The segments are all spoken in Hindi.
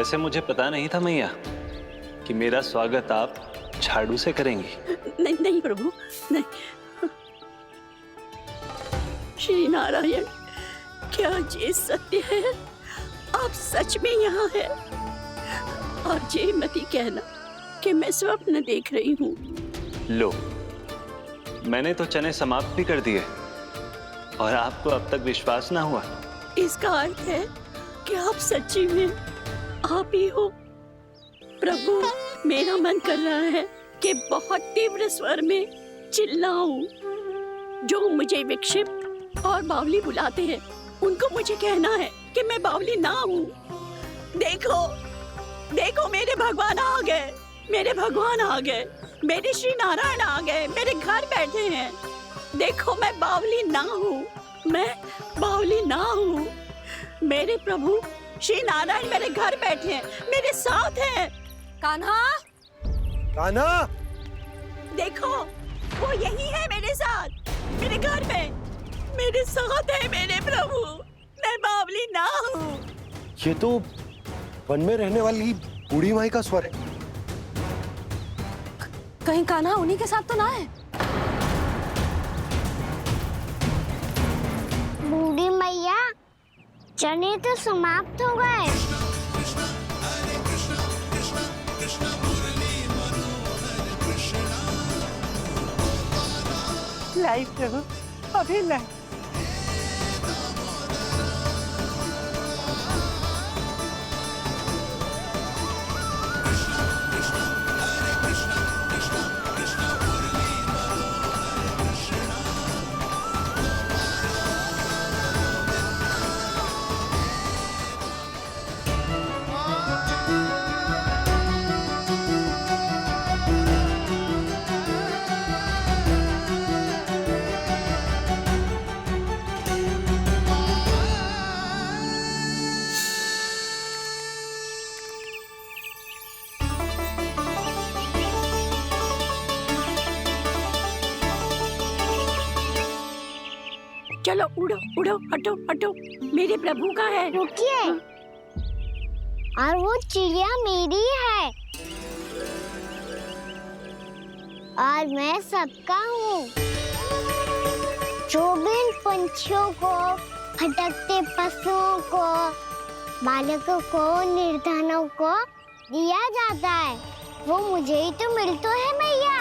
वैसे मुझे पता नहीं था मैया कि मेरा स्वागत आप झाड़ू से करेंगी। नहीं नहीं प्रभु, नहीं। श्री नारायण, क्या ये सत्य है? आप सच में यहाँ है? और ये मत ही कहना कि मैं स्वप्न देख रही हूँ। लो, मैंने तो चने समाप्त भी कर दिए और आपको अब तक विश्वास ना हुआ। इसका अर्थ है कि आप सच्ची में आप ही हो। प्रभु, मेरा मन कर रहा है कि बहुत तीव्र स्वर में चिल्लाऊं। जो मुझे विक्षिप्त और बावली बुलाते हैं, उनको मुझे कहना है कि मैं बावली ना हूँ। देखो, देखो, मेरे भगवान आ गए, मेरे भगवान आ गए, मेरे श्री नारायण आ गए, मेरे घर बैठे हैं। देखो, मैं बावली ना हूँ, मैं बावली ना हूँ। मेरे प्रभु श्री नारायण मेरे घर बैठे हैं, मेरे साथ हैं। कान्हा, कान्हा, देखो, वो यही है मेरे साथ, मेरे घर में, मेरे साथ है मेरे प्रभु। मैं बावली ना हूँ। ये तो वन में रहने वाली बूढ़ी माई का स्वर है। कहीं कान्हा उन्हीं के साथ तो ना है? बूढ़ी मैया, चने तो समाप्त हो गए। लाई प्रभु, अभी लाई। चलो उड़ो उड़ो, हटो हटो, मेरे प्रभु का है। रुकिए, और वो चिड़िया मेरी है और मैं सबका हूँ। जो भी इन पंछियों को, भटकते पशुओं को, बालकों को, निर्धनों को दिया जाता है, वो मुझे ही तो मिलता है मैया,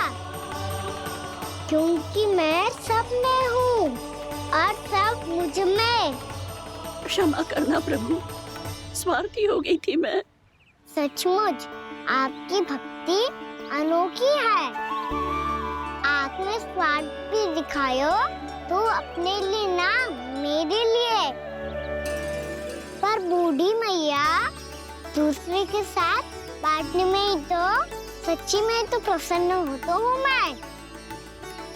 क्योंकि मैं सब में हूँ और सब मुझ में। क्षमा करना प्रभु, स्वार्थी हो गई थी मैं। सचमुच आपकी भक्ति अनोखी है। आपने स्वार्थ भी दिखायो तो अपने लिए ना, मेरे लिए। पर बूढ़ी मैया, दूसरे के साथ बांटने में ही तो सच्ची में तो प्रसन्न होता हूँ मैं।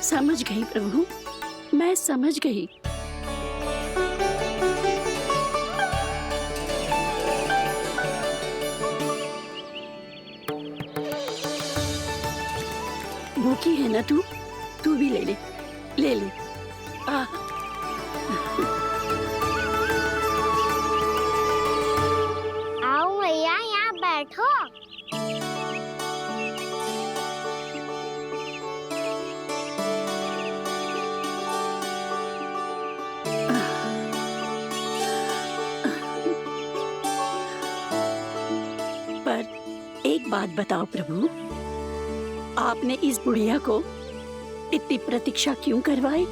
समझ गई प्रभु, मैं समझ गई। भूखी है ना तू? तू भी ले ले, ले ले। आओ मैया, यहाँ बैठो। एक बात बताओ प्रभु, आपने इस बुढ़िया को इतनी प्रतीक्षा क्यों करवाई?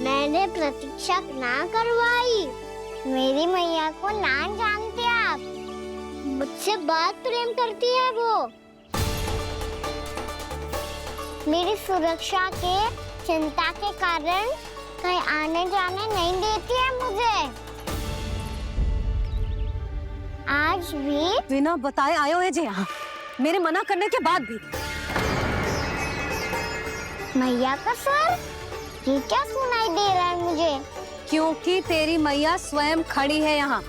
मैंने प्रतीक्षा ना करवाई। मेरी मैया को ना जानते आप, मुझसे बहुत प्रेम करती है वो। मेरी सुरक्षा के चिंता के कारण कहीं आने जाने नहीं देती है मुझे। आज भी बिना बताए आयो है जी यहाँ, मेरे मना करने के बाद भी। मैया का स्वर, ये क्या सुनाई दे रहा है मुझे? क्योंकि तेरी मैया स्वयं खड़ी है यहाँ।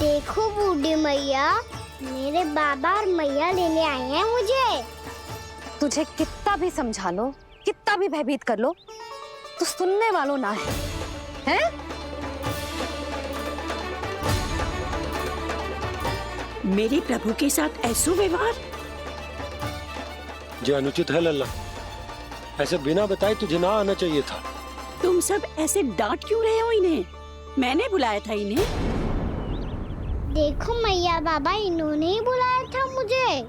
देखो बूढ़ी मैया, मेरे बाबा और मैया लेने आए हैं मुझे। तुझे कितना भी समझा लो, कितना भी भयभीत कर लो, तो सुनने वालों ना है, हैं? मेरे प्रभु के साथ ऐसा व्यवहार जो अनुचित है लल्ला। ऐसे बिना बताए तुझे ना आना चाहिए था। तुम सब ऐसे डांट क्यों रहे हो इन्हें? मैंने बुलाया था इन्हें। देखो मैया बाबा, इन्होंने ही बुलाया था मुझे।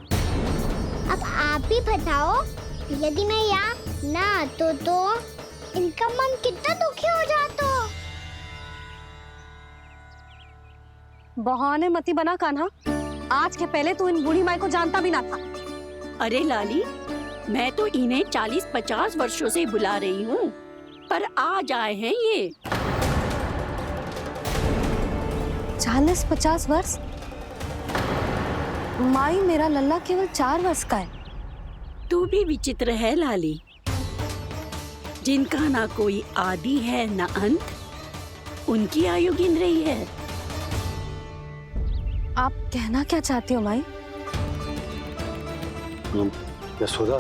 अब आप ही बताओ, यदि मैं यहाँ ना आतो तो इनका मन कितना दुखी हो जाता। बहाने मती बना कान्हा। आज के पहले तू इन बूढ़ी माई को जानता भी ना था। अरे लाली, मैं तो इन्हें 40-50 वर्षों से बुला रही हूँ, पर आज आए हैं ये। 40-50 वर्ष? माई, मेरा लल्ला केवल 4 वर्ष का है। तू भी विचित्र है लाली, जिनका ना कोई आदि है ना अंत, उनकी आयु गिन रही है। आप कहना क्या चाहती हो माई? यशोदा,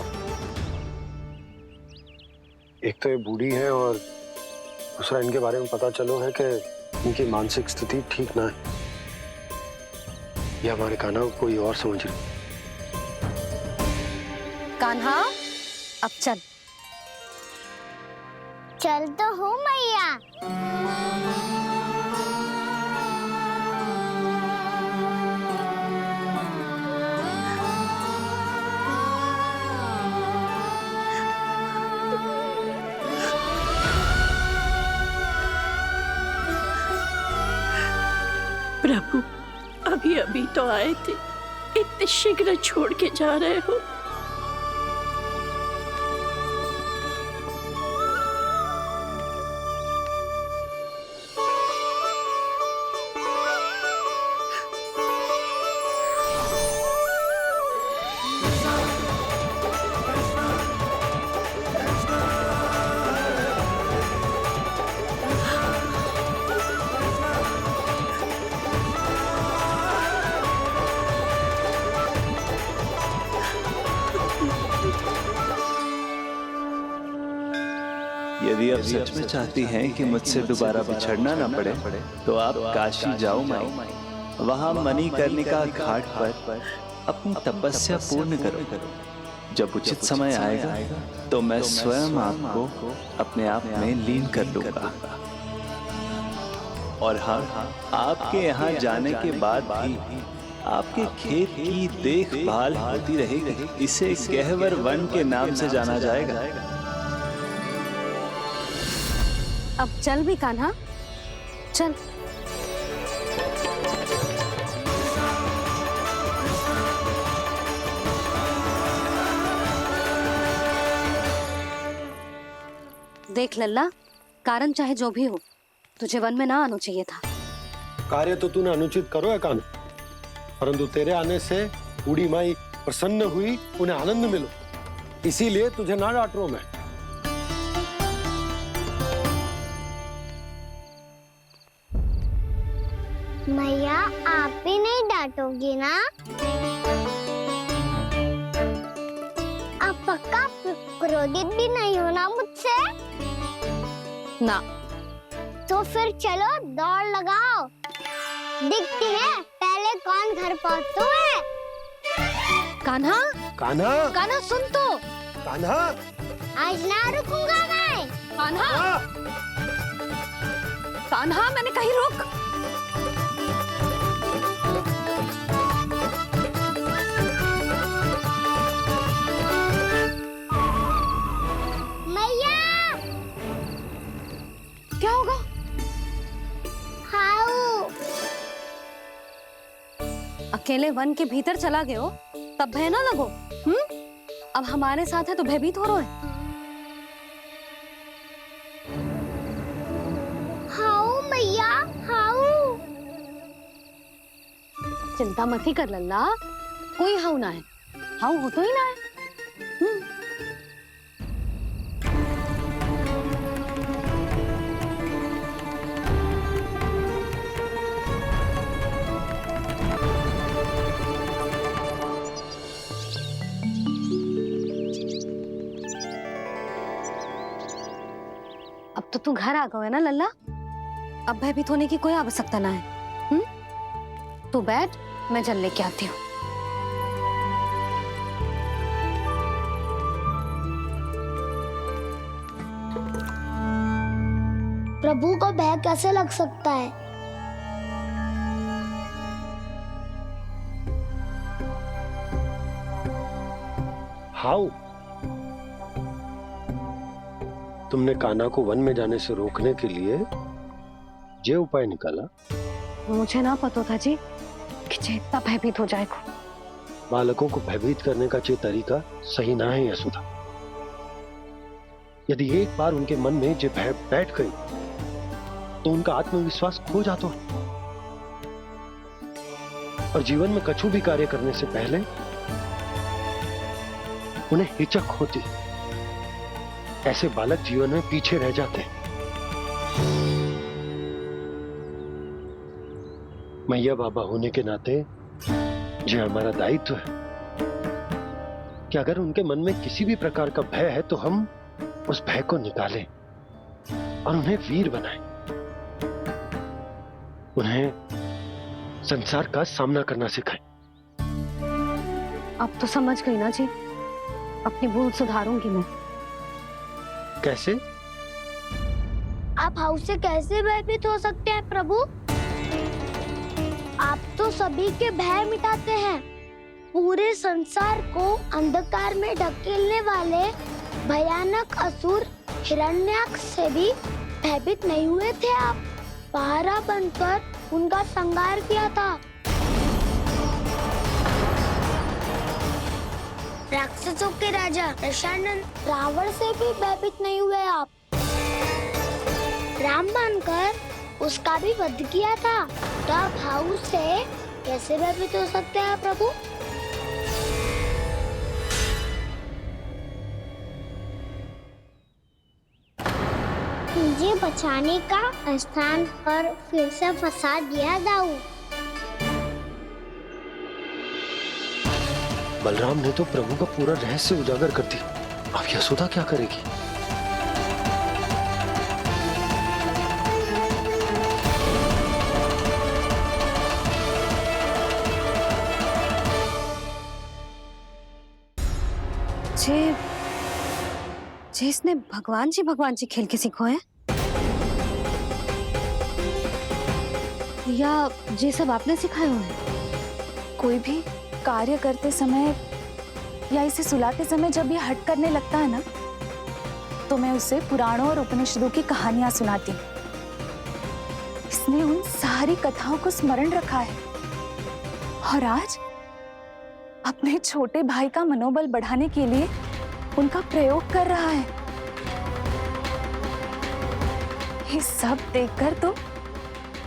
एक तो ये बूढ़ी है और दूसरा इनके बारे में पता चलो है कि इनकी मानसिक स्थिति ठीक ना है। ये हमारे कान्हा को कोई और समझ रही। कान्हा, अब चल। चल तो हो मैया। प्रभु, अभी अभी तो आए थे, इतने शीघ्र छोड़ के जा रहे हो। यदि आप सच में चाहती हैं कि मुझसे दोबारा बिछड़ना ना पड़े, तो आप काशी जाओ माई। वहां मणिकर्णिका घाट पर अपनी तपस्या पूर्ण करो। जब उचित समय आएगा तो मैं स्वयं आपको अपने आप में लीन कर लूंगा। और हाँ, आपके यहाँ जाने के बाद भी आपके खेत की देखभाल होती रहेगी। इसे गहवर वन के नाम से जाना जाएगा। अब चल भी कान्हा, चल। देख लल्ला, कारण चाहे जो भी हो, तुझे वन में ना आना चाहिए था। कार्य तो तूने अनुचित करो है कान्हा, परंतु तेरे आने से बूढ़ी माई प्रसन्न हुई, उन्हें आनंद मिलो, इसीलिए तुझे ना डांट रहा हूं मैं। मैया, आप ही नहीं डांटोगी ना? आप पक्का क्रोधित भी नहीं हो ना मुझसे? ना। तो फिर चलो दौड़ लगाओ, दिखती है पहले कौन घर पहुंचता है। कान्हा, कान्हा, कान्हा सुन तो। कान्हा, आज ना रुकूंगा मैं। कान्हा, कान्हा, मैंने कहीं रुक। मैया, क्या होगा? हाउ अकेले वन के भीतर चला गए हो, तब भय ना लगो। अब हमारे साथ है तो भयभीत हो रहे हैं। हाउ मैया, हाउ। चिंता मत ही कर लल्ला, कोई हाउ ना है। हाउ हो तो ही ना है। तू घर आ गए ना लल्ला, अब भयभीत होने की कोई आवश्यकता ना है। तू बैठ, मैं जल लेके आती हूँ। प्रभु को भय कैसे लग सकता है? हाउ? तुमने कान्हा को वन में जाने से रोकने के लिए ये उपाय निकाला? मुझे ना पता था जी कि जे इतना भयभीत हो जाएगा। बालकों को भयभीत करने का ये तरीका सही ना है यशोदा। यदि एक बार उनके मन में ये भय बैठ गई तो उनका आत्मविश्वास खो जाता है और जीवन में कछु भी कार्य करने से पहले उन्हें हिचक होती। ऐसे बालक जीवन में पीछे रह जाते हैं। मैया बाबा होने के नाते ये हमारा दायित्व है कि अगर उनके मन में किसी भी प्रकार का भय है तो हम उस भय को निकालें और उन्हें वीर बनाएं। उन्हें संसार का सामना करना सिखाएं। अब तो समझ गई ना जी, अपनी भूल सुधारूंगी मैं। कैसे? आप हाउ से कैसे भयभीत हो सकते हैं प्रभु? आप तो सभी के भय मिटाते हैं। पूरे संसार को अंधकार में ढकेलने वाले भयानक असुर हिरण्याक्ष से भी भयभीत नहीं हुए थे आप। पहरा बनकर उनका संहार किया था। राक्षसों के राजा दशानन रावण से भी भयभीत नहीं हुए आप। राम बनकर उसका भी वध किया था। तो आप हाउ से कैसे भयभीत हो सकते हैं प्रभु? मुझे बचाने का स्थान पर फिर से फंसा दिया दाऊ। बलराम ने तो प्रभु का पूरा रहस्य उजागर कर दिया। अब यशोदा क्या करेगी? जे इसने भगवान जी खेल के सीखो है, या ये सब आपने सिखाए हुए हैं? कोई भी कार्य करते समय या इसे सुलाते समय जब ये हट करने लगता है ना, तो मैं उसे पुराणों और उपनिषदों की कहानियां सुनाती हूँ। इसने उन सारी कथाओं को स्मरण रखा है और आज अपने छोटे भाई का मनोबल बढ़ाने के लिए उनका प्रयोग कर रहा है। ये सब देखकर तो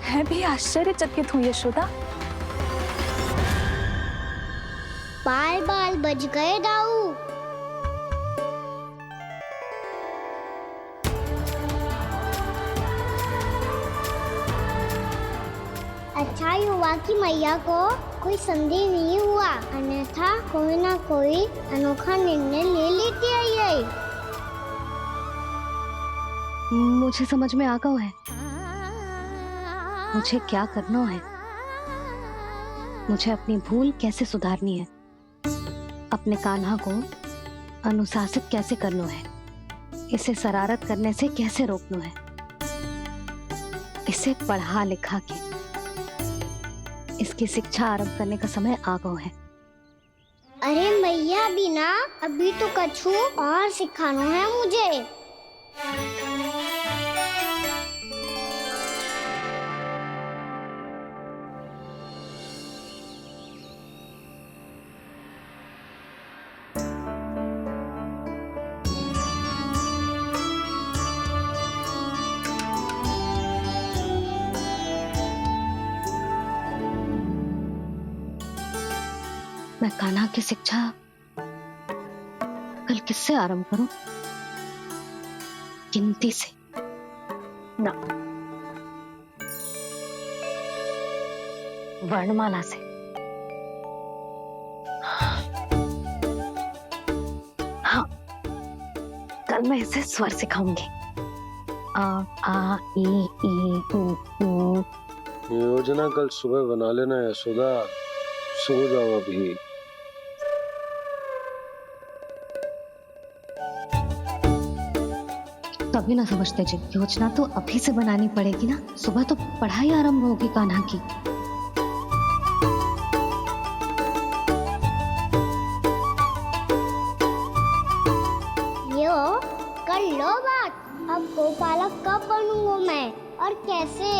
मैं भी आश्चर्यचकित हूँ यशोदा। बाल बज गए दाऊ। अच्छा ही हुआ कि मैया को कोई संदेह नहीं हुआ, अन्यथा कोई ना कोई अनोखा निर्णय ले लेती है ये। मुझे समझ में आ गया है मुझे क्या करना है। मुझे अपनी भूल कैसे सुधारनी है, अपने कान्हा को अनुशासित कैसे करना है, इसे शरारत करने से कैसे रोकना है, इसे पढ़ा लिखा के इसकी शिक्षा आरंभ करने का समय आ गया है। अरे मैया बिना अभी तो कछु और सिखाना है मुझे। मैं कान्हा की शिक्षा कल किससे आरंभ करूं? गिनती से ना, वर्णमाला से। हाँ, कल मैं इसे स्वर सिखाऊंगी। आ ई उ ऊ। योजना कल सुबह बना लेना यशोदा, सो जाओ अभी। तभी ना समझते जी, योजना तो अभी से बनानी पड़ेगी ना, सुबह तो पढ़ाई आरंभ होगी कान्हा की। यो कर लो बात, अब गोपालक कब बनूंगा मैं और कैसे?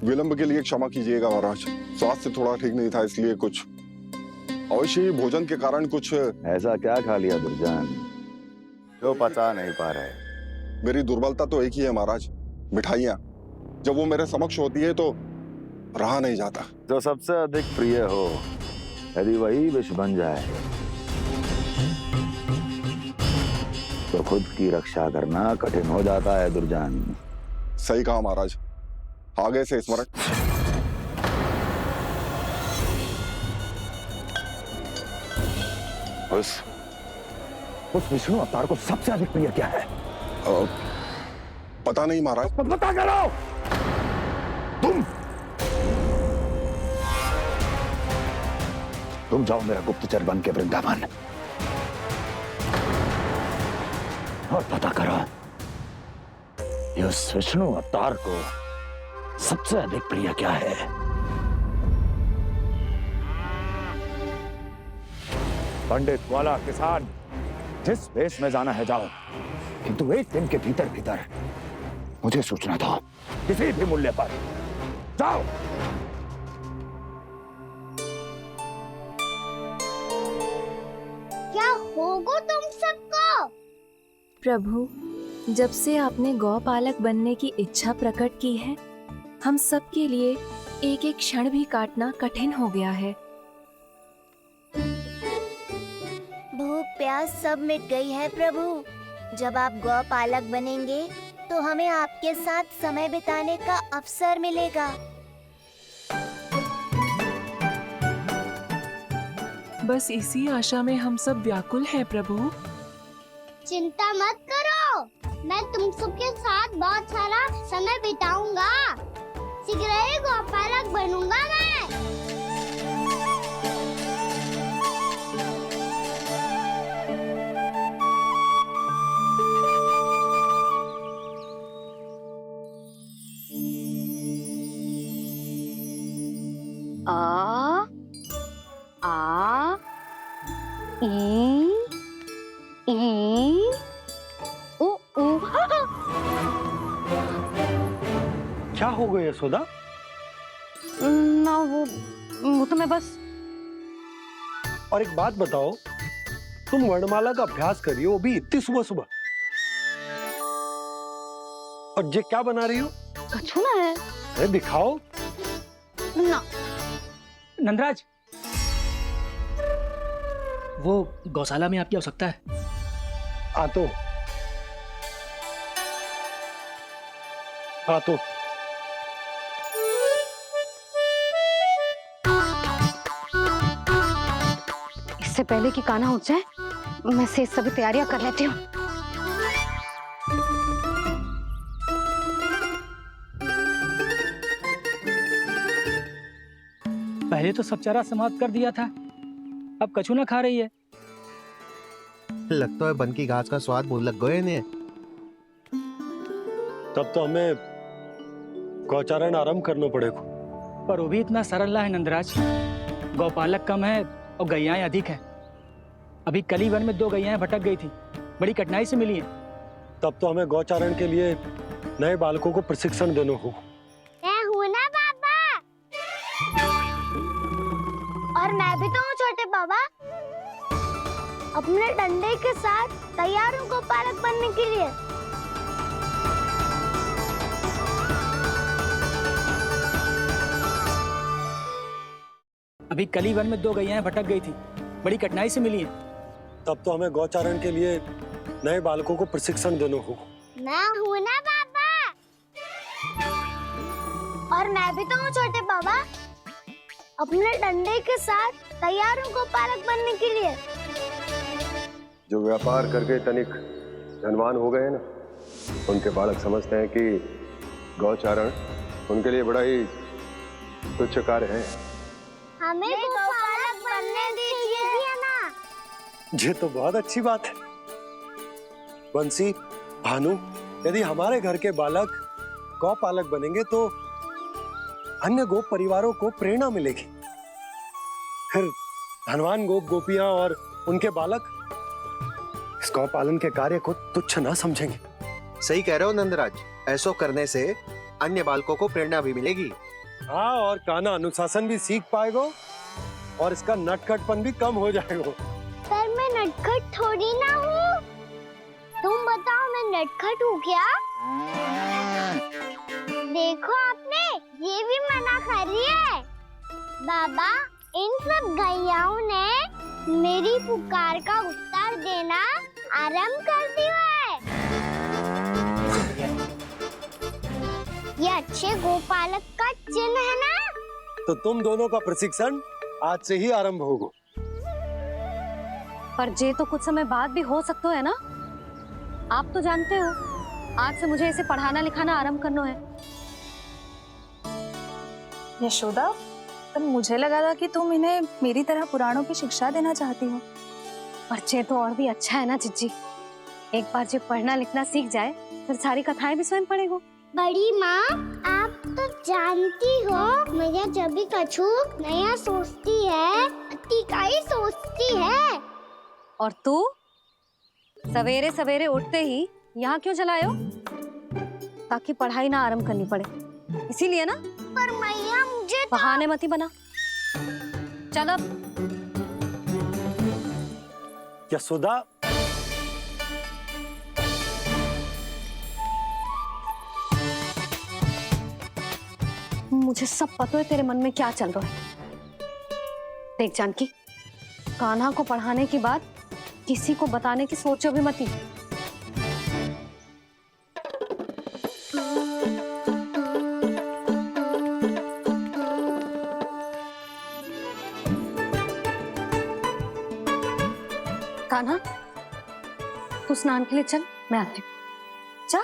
विलंब के लिए क्षमा कीजिएगा महाराज, स्वास्थ्य थोड़ा ठीक नहीं था इसलिए कुछ अवश्य ही भोजन के कारण कुछ। ऐसा क्या खा लिया दुर्जन जो पचा नहीं पा रहे? मेरी दुर्बलता तो एक ही है महाराज, मिठाइयाँ। जब वो मेरे समक्ष होती है तो रहा नहीं जाता। जो सबसे अधिक प्रिय हो, यदि वही विष बन जाए तो खुद की रक्षा करना कठिन हो जाता है दुर्जन। सही कहा महाराज, आगे से स्मरण। उस विष्णु अवतार को सबसे अधिक प्रिय क्या है? पता नहीं महाराज। पता करो। तुम जाओ मेरा गुप्तचर बन के वृंदावन और पता करो इस विष्णु अवतार को सबसे अधिक प्रिय क्या है। पंडित वाला किसान, जिस वेश में जाना है जाओ, किंतु एक दिन के भीतर भीतर मुझे सूचना दो, किसी भी मूल्य पर। जाओ। क्या होगा तुम सबको? प्रभु, जब से आपने गौपालक बनने की इच्छा प्रकट की है, हम सब के लिए एक एक क्षण भी काटना कठिन हो गया है। भूख प्यास सब मिट गई है प्रभु। जब आप गौपालक बनेंगे तो हमें आपके साथ समय बिताने का अवसर मिलेगा। बस इसी आशा में हम सब व्याकुल हैं प्रभु। चिंता मत करो, मैं तुम सबके साथ बहुत सारा समय बिताऊंगा। शीघ्र ही गोपालक बनूंगा मैं। आ ई उ ऊ। क्या हो गया यशोदा? ना वो तो मैं बस। और एक बात बताओ, तुम वर्णमाला का अभ्यास कर रही हो, वो भी इतनी सुबह सुबह, और ये क्या बना रही हो? कछुआ है। अरे दिखाओ ना। नंदराज, वो गौशाला में आपकी आवश्यकता है। आ तो इससे पहले कि कान्हा उठ जाए, मैं से सभी तैयारियां कर लेती हूँ। पहले तो सब चारा समाप्त कर दिया था, अब कछू ना खा रही है। लगता है बन की घास का स्वाद मुंह लग गए ने। तब तो हमें गौचारण आरंभ करना पड़ेगा। पर वो भी इतना सरल है नंदराज। गौपालक कम है और गैयाएं अधिक है। अभी कली वन में 2 गैयाएं भटक गई थी, बड़ी कठिनाई से मिली हैं। तब तो हमें गौचारण के लिए नए बालकों को प्रशिक्षण देना हो। मैं हूँ ना बाबा, और मैं भी तो हूँ छोटे बाबा। अपने डंडे के साथ तैयार हूँ गौपालक बनने के लिए। अभी कली वन में 2 गैयाएं भटक गई थी, बड़ी कठिनाई से मिली हैं। तब तो हमें गौचारण के लिए नए बालकों को प्रशिक्षण देना हो। मैं हूँ ना बाबा, और मैं भी तो हूँ छोटे बाबा। अपने डंडे के साथ तैयार हूँ गौपालक बनने के लिए। जो व्यापार करके तनिक धनवान हो गए ना, उनके बालक समझते हैं कि गौचारण उनके लिए बड़ा ही तुच्छ कार्य है। हमें गौपालक बनने दीजिए ना। ये तो बहुत अच्छी बात है। बंसी, भानु, यदि हमारे घर के बालक गौपालक बनेंगे तो अन्य गोप परिवारों को प्रेरणा मिलेगी। फिर धनवान गोप गोपियां और उनके बालक इस गौपालन के कार्य को तुच्छ ना समझेंगे। सही कह रहे हो नंदराज, ऐसा करने से अन्य बालकों को प्रेरणा भी मिलेगी। हाँ, और कान्हा अनुशासन भी सीख पाएगा और इसका नटखटपन भी कम हो जाएगा। पर मैं नटखट थोड़ी ना हूँ। तुम बताओ, मैं नटखट हूँ क्या? देखो आपने ये भी मना कर रही है। बाबा, इन सब गैयाओं ने मेरी पुकार का उत्तर देना आरंभ कर दिया है। ये अच्छे गोपालक का चिन्ह है ना? तो तुम दोनों का प्रशिक्षण आज से ही आरंभ होगा। पर जे तो कुछ समय बाद भी हो सकता है ना। आप तो जानते हो, आज से मुझे इसे पढ़ाना लिखाना आरंभ करना है। यशोदा, पर मुझे लगा था कि तुम इन्हें मेरी तरह पुराणों की शिक्षा देना चाहती हो। पर जे तो और भी अच्छा है ना जिज्जी। एक बार जो पढ़ना लिखना सीख जाए फिर सारी कथाएं भी स्वयं पढ़ेगा। बड़ी माँ, आप तो जानती हो मैया जब भी कछु नया सोचती है, का ही सोचती है। और तू सवेरे सवेरे उठते ही यहाँ क्यों चलायो? ताकि पढ़ाई ना आरंभ करनी पड़े, इसीलिए ना। पर मैया मुझे बहाने मती बना। चल अब। यशोदा, मुझे सब पता है तेरे मन में क्या चल रहा है। देख जानकी, कान्हा को पढ़ाने की बात किसी को बताने की सोचो भी मती। कान्हा, तू स्नान के लिए चल, मैं आती हूँ। जा।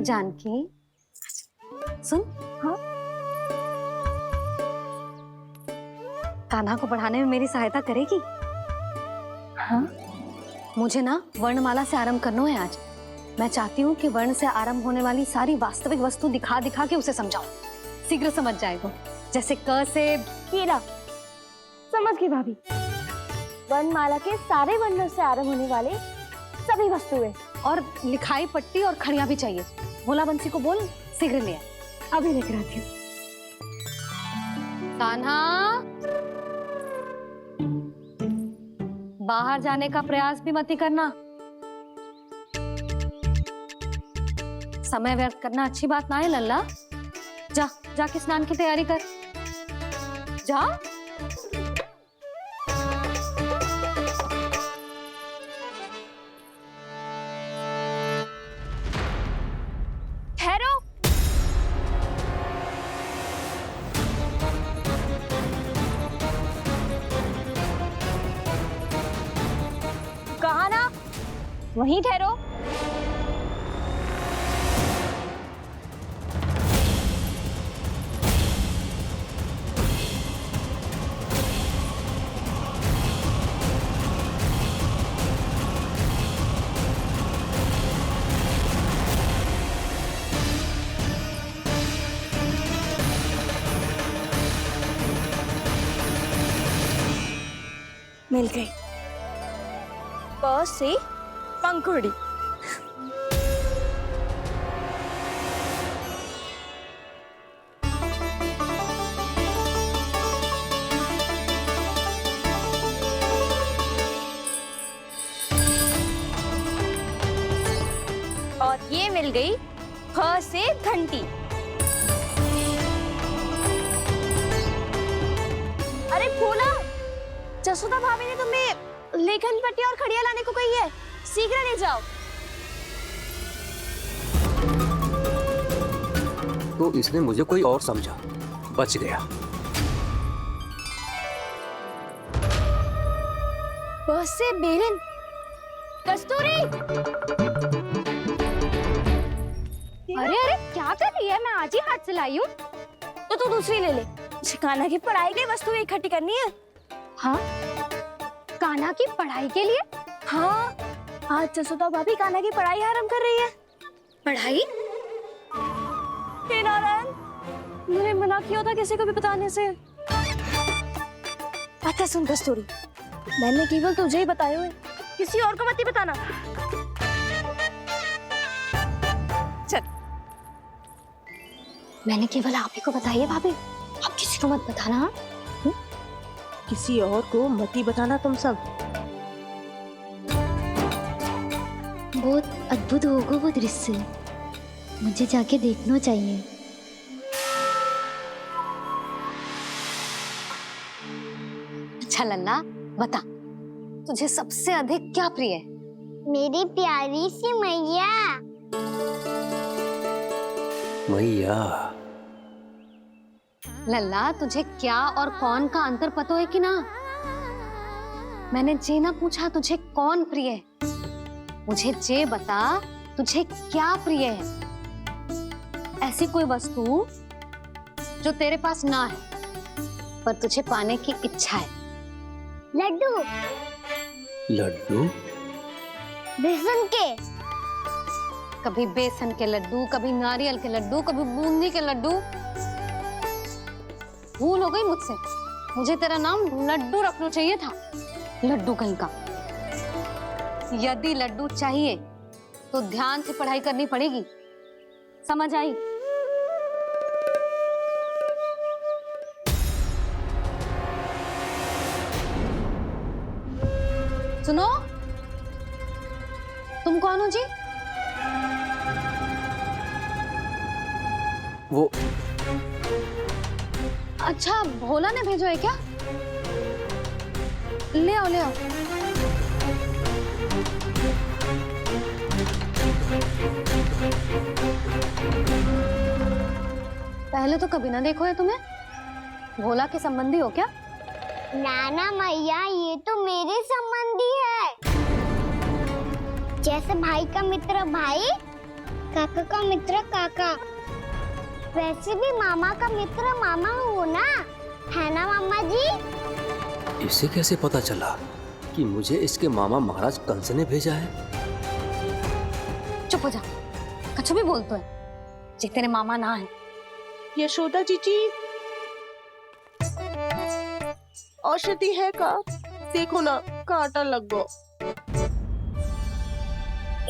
जानकी, सुन। हाँ, कान्हा को पढ़ाने में मेरी सहायता करेगी? हाँ, मुझे ना वर्णमाला से आरंभ करना है आज। मैं चाहती हूँ कि वर्ण से आरंभ होने वाली सारी वास्तविक वस्तु दिखा दिखा के उसे समझाऊं। शीघ्र समझ जाएगा। जैसे क से कीड़ा। समझ गई भाभी। वर्णमाला के सारे वर्णों से आरंभ होने वाले सभी वस्तुएं, और लिखाई पट्टी और खड़िया भी चाहिए। भोला बंसी को बोल शीघ्र ले आए। अभी लेकर आती हूँ। कान्हा, बाहर जाने का प्रयास भी मत करना। समय व्यर्थ करना अच्छी बात ना है लल्ला। जा, जाके स्नान की तैयारी कर। जा। ठहरो। कहा ना, वहीं ठहरो। मिल गई। प से पंखुड़ी। और ये मिल गई फ से घंटी। अरे फूला, जसोदा भाभी ने तुम्हें लेखन पट्टी और खड़िया लाने को कही है, शीघ्र ले जाओ। तो इसने मुझे कोई और समझा, बच गया। बस से बेलन। कस्तूरी, अरे अरे क्या कर रही है? मैं आज ही हाथ से लाई हूँ। तो तू दूसरी ले ले। कान्हा की पढ़ाई की वस्तु इकट्ठी करनी है। हाँ, कान्हा की पढ़ाई के लिए? हाँ, आज जसोदा भाभी कान्हा की पढ़ाई आरंभ कर रही है। पढ़ाई? हे नारायण, मैंने मना किया था किसी को भी बताने से। अच्छा सुन कस्तूरी, मैंने केवल तुझे ही बताया है, किसी और को मत ही बताना। चल। मैंने केवल आप ही को बताई है भाभी, आप किसी को मत बताना। हाँ? किसी और को मत ही बताना तुम सब। बहुत अद्भुत होगा वो दृश्य, मुझे जाके देखना चाहिए। अच्छा लल्ला, बता तुझे सबसे अधिक क्या प्रिय है? मेरी प्यारी सी मैया। मैया। लल्ला, तुझे क्या और कौन का अंतर पता है कि ना? मैंने जे ना पूछा तुझे कौन प्रिय है, मुझे जे बता तुझे क्या प्रिय है। ऐसी कोई वस्तु जो तेरे पास ना है पर तुझे पाने की इच्छा है। लड्डू। लड्डू? बेसन के। कभी बेसन के लड्डू, कभी नारियल के लड्डू, कभी बूंदी के लड्डू। भूल हो गई मुझसे, मुझे तेरा नाम लड्डू रखना चाहिए था। लड्डू कहीं का। यदि लड्डू चाहिए तो ध्यान से पढ़ाई करनी पड़ेगी, समझ आई? सुनो, तुम कौन हो जी? वो अच्छा, भोला ने भेजो है क्या? ले आओ ले आओ। पहले तो कभी ना देखो है तुम्हें। भोला के संबंधी हो क्या? नाना मैया, ये तो मेरे संबंधी है। जैसे भाई का मित्र भाई, काका का मित्र काका, वैसे भी मामा का मित्र मामा हो ना, है ना मामा जी? इसे कैसे पता चला कि मुझे इसके मामा महाराज कंस ने भेजा है? चुप हो जा, कछु भी बोलते है, जे तेरे मामा ना है। यशोदा जीजी, औषधि है का? देखो ना, कांटा लग गो।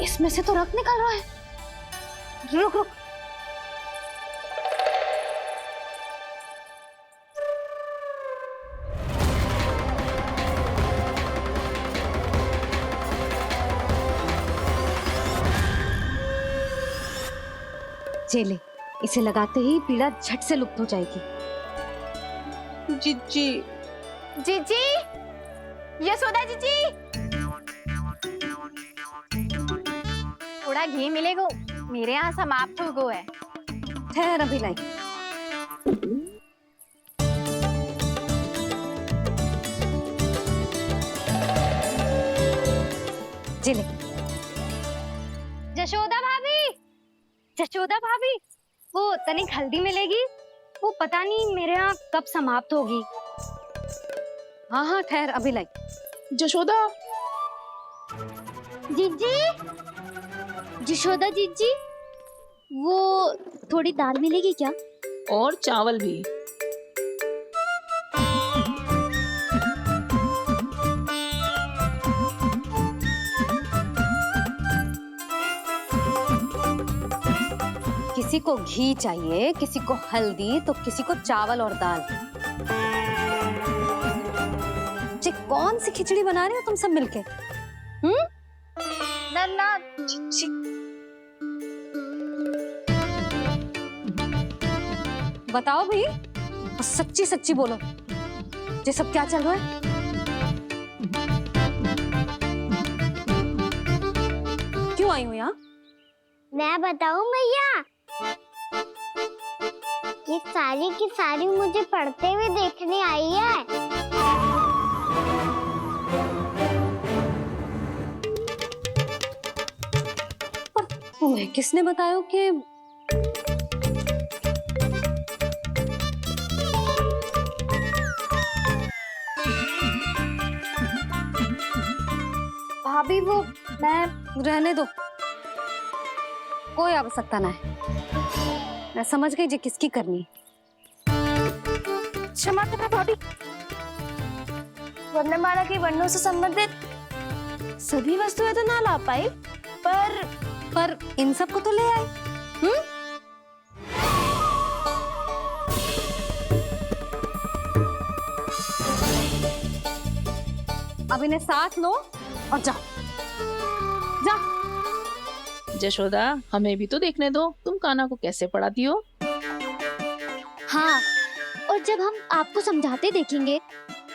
इसमें से तो रक्त निकल रहा है। रुक रुक। ले, इसे लगाते ही पीड़ा झट से लुप्त हो जाएगी। जीजी, जीजी, यशोदा जीजी, थोड़ा घी मिलेगा? मेरे यहाँ समाप्त हो गया है। ठहर अभी लाई। जी ले। जशोदा भाभी, जशोदा भाभी, वो तनिक हल्दी मिलेगी? वो पता नहीं मेरे यहाँ कब समाप्त होगी। हाँ हाँ ठहर अभी लाई। जशोदा। जीजी, जशोदा जीजी, वो थोड़ी दाल मिलेगी क्या? और चावल भी। किसी को घी चाहिए, किसी को हल्दी, तो किसी को चावल और दाल। जी कौन सी खिचड़ी बना रही हो तुम सब मिलके? नन्ना बताओ भाई, सच्ची सच्ची बोलो, ये सब क्या चल रहा है? क्यों आई हूँ यहाँ? मैं बताऊं भैया, ये सारी की सारी मुझे पढ़ते हुए देखने आई है। पर तुम्हें किसने बताया कि भाभी वो मैं रहने दो, कोई आवश्यकता ना है। मैं समझ गई जी किसकी करनी है। क्षमा करना भाभी, वर्णमाला के वर्णों से संबंधित सभी वस्तुएं तो ना ला पाई, पर इन सब को तो ले आए। अब इन्हें साथ लो और जाओ। जशोदा, हमें भी तो देखने दो, तुम कान्हा को कैसे पढ़ाती हो। हाँ, और जब हम आपको समझाते देखेंगे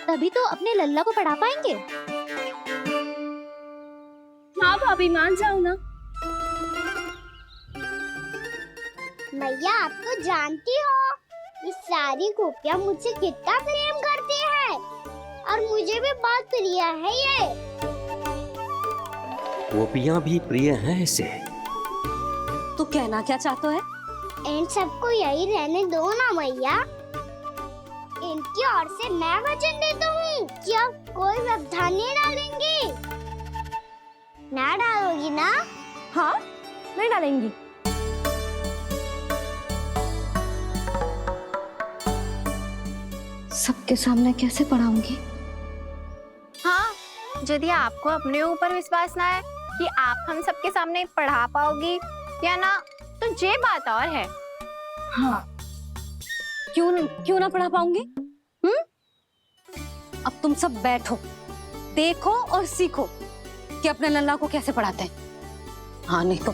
तभी तो अपने लल्ला को पढ़ा पाएंगे। हाँ भाभी, मान जाओ ना। मैया, आप तो जानती हो ये सारी गोपियां मुझसे कितना प्रेम करती है, और मुझे भी बहुत प्रिय है ये। गोपियां भी प्रिय हैं इसे। तू कहना क्या चाहता है? इन सबको यही रहने दो ना मैया। इनकी ओर से मैं वचन देता हूँ कि अब कोई व्यवधान नहीं डालेंगी। ना डालोगी ना? हाँ, नहीं डालेंगी। सबके सामने कैसे पढ़ाऊंगी? हाँ, यदि आपको अपने ऊपर विश्वास ना है कि आप हम सबके सामने पढ़ा पाओगी या ना, तो ये बात और है। हाँ, क्यों ना पढ़ा पाऊंगी? अब तुम सब बैठो, देखो और सीखो कि अपने लल्ला को कैसे पढ़ाते हैं। हाँ, नहीं तो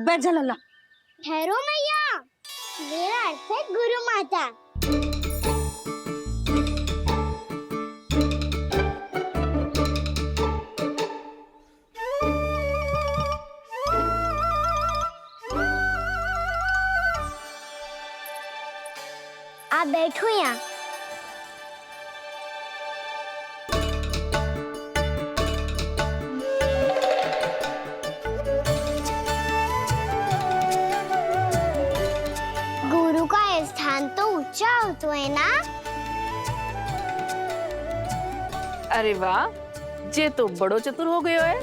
बैठ जा लल्ला। ठहरो मैया, मेरा अर्थ है गुरु माता। आप बैठो यहाँ। गुरु का स्थान तो ऊंचा होता है ना? अरे वाह, जे तो बड़ो चतुर हो गयो है।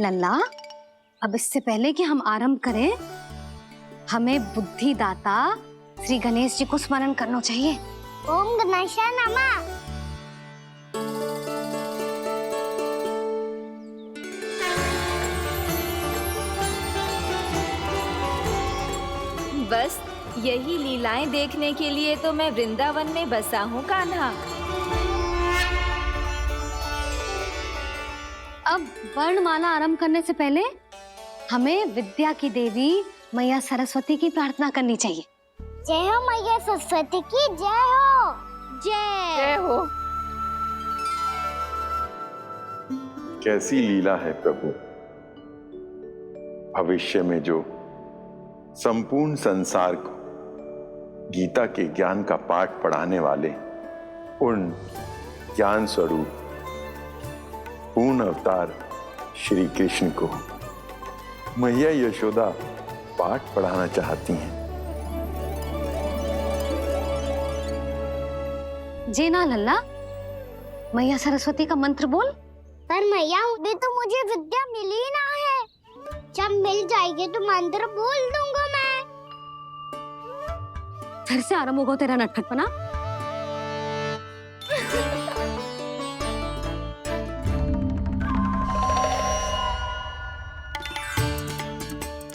लल्ला, अब इससे पहले कि हम आरंभ करें, हमें बुद्धिदाता श्री गणेश जी को स्मरण करना चाहिए। ओम गणेशाय नमः। बस यही लीलाएं देखने के लिए तो मैं वृंदावन में बसा हूँ कान्हा। अब वर्णमाला आरंभ करने से पहले हमें विद्या की देवी मैया सरस्वती की प्रार्थना करनी चाहिए। जय हो मैया सरस्वती की जय हो। जय हो। कैसी लीला है प्रभु, भविष्य में जो संपूर्ण संसार को गीता के ज्ञान का पाठ पढ़ाने वाले उन ज्ञान स्वरूप पूर्ण अवतार श्री कृष्ण को मैया यशोदा पाठ पढ़ाना चाहती हैं। जी ना लल्ला, मैया सरस्वती का मंत्र बोल। पर मैया, अभी तो मुझे विद्या मिली ना है। जब मिल जाएगी तो मंत्र बोल दूंगा मैं। फिर से आरंभ होगा तेरा नटखटपना।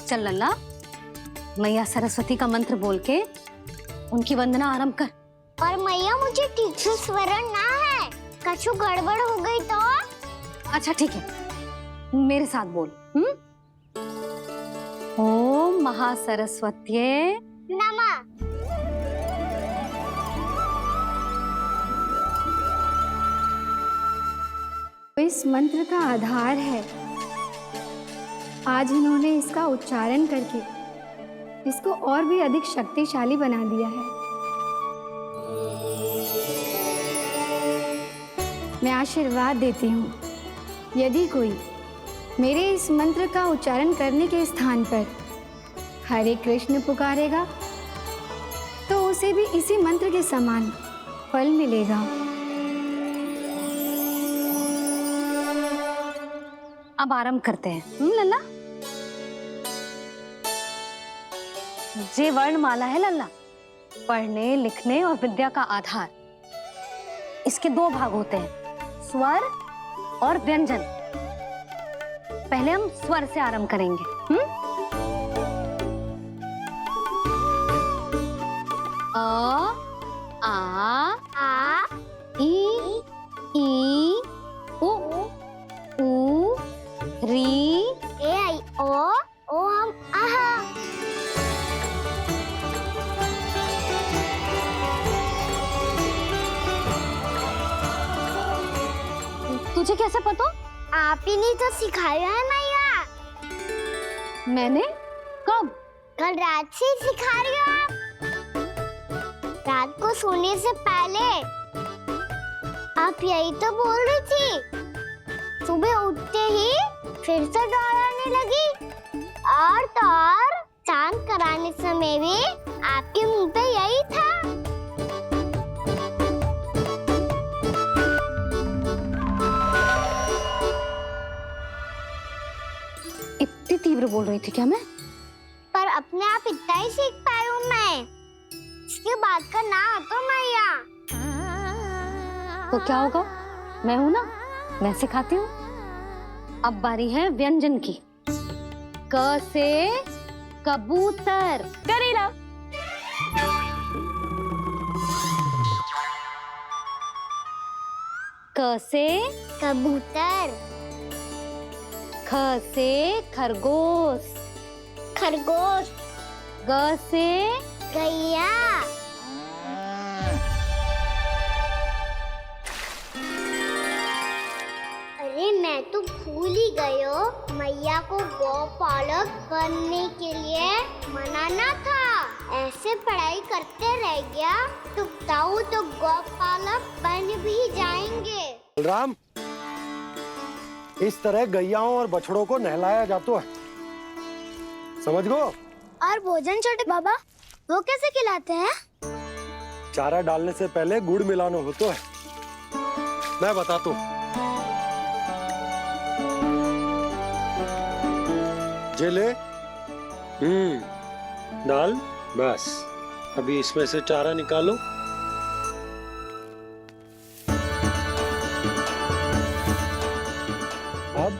चल लल्ला, मैया सरस्वती का मंत्र बोल के उनकी वंदना आरंभ कर। और मैया मुझे ठीक से स्वरण ना है, कछु गड़बड़ हो गई तो? अच्छा ठीक है, मेरे साथ बोल। ओम महासरस्वत्ये नमः। इस मंत्र का आधार है। आज इन्होंने इसका उच्चारण करके इसको और भी अधिक शक्तिशाली बना दिया है। मैं आशीर्वाद देती हूँ, यदि कोई मेरे इस मंत्र का उच्चारण करने के स्थान पर हरे कृष्ण पुकारेगा तो उसे भी इसी मंत्र के समान फल मिलेगा। अब आरंभ करते हैं। लल्ला, ये वर्णमाला है लल्ला, पढ़ने लिखने और विद्या का आधार। इसके दो भाग होते हैं, स्वर और व्यंजन। पहले हम स्वर से आरंभ करेंगे। अ, आ, ई, उ, री, ए आई ओ हम आहा। तुझे कैसे पता? आप ही ने तो सिखाया है मैया। मैंने? कब? कल रात से सिखा रही हो आप। रात को सोने से पहले आप यही तो बोल रही थी। सुबह उठते ही फिर से दोहराने लगी, और तो और चांद कराने समय भी आपके मुंह पे यही था। इतनी तीव्र बोल रही थी क्या मैं? पर अपने आप इतना ही सीख पाई हूँ मैं। इसके बाद का ना तो मैया। तो क्या होगा? मैं हूं ना, मैं सिखाती हूँ। अब बारी है व्यंजन की। क से कबूतर। करेला। क से कबूतर। ख से खरगोश। खरगोश। ग से गैया। अरे मैं तो भूल ही गई हूँ, मैया को गौपालक बनने के लिए मनाना था। ऐसे पढ़ाई करते रह गया तो ताऊ तो गौपालक बन भी जाएंगे। बलराम, इस तरह गैयाओं और बछड़ों को नहलाया जाता है, समझ गो? और भोजन छोटे बाबा, वो कैसे खिलाते हैं? चारा डालने से पहले गुड़ मिलाना होता है। मैं बताता हूँ। जे ले, डाल, बस। अभी इसमें से चारा निकालो। अब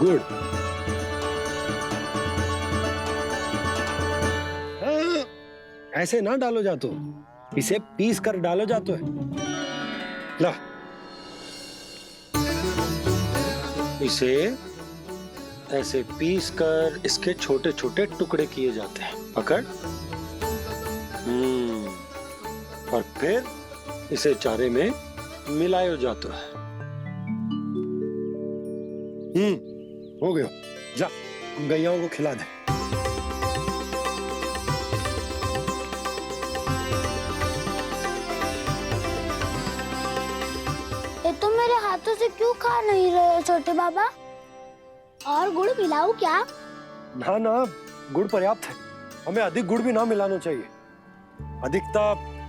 गुड़। ऐसे ना डालो जातो, इसे पीस कर डालो जातो है। ला, इसे ऐसे पीस कर इसके छोटे छोटे टुकड़े किए जाते हैं। पकड़। और फिर इसे चारे में मिलाया जाता है। हो गया। जा, हम गैयाओं को खिला दे। ये तो मेरे हाथों से क्यों खा नहीं रहे हो छोटे बाबा? और गुड़ मिलाऊं क्या? ना ना, गुड़ पर्याप्त है। हमें अधिक गुड़ भी ना मिलाना चाहिए। अधिकता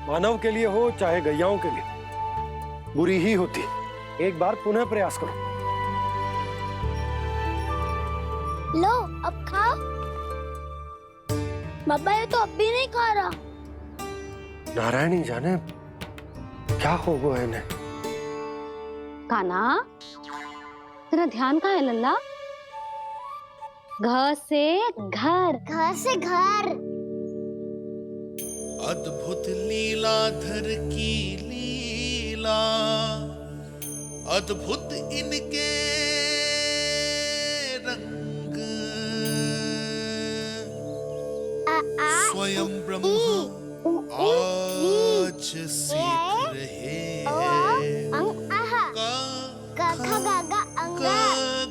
मानव के लिए हो चाहे गैयाओं के लिए बुरी ही होती। एक बार पुनः प्रयास करो। लो, अब खाओ। बाबा ये तो अब भी नहीं खा रहा। नारायणी जाने क्या हो गया इन्हें। कान्हा, तेरा ध्यान कहाँ है लल्ला? घर से घर, घर से घर। अद्भुत लीलाधर की लीला, अद्भुत इनके रंग, स्वयं ब्रह्म आज सीख रहे हैं। ग ख ग घ अंग,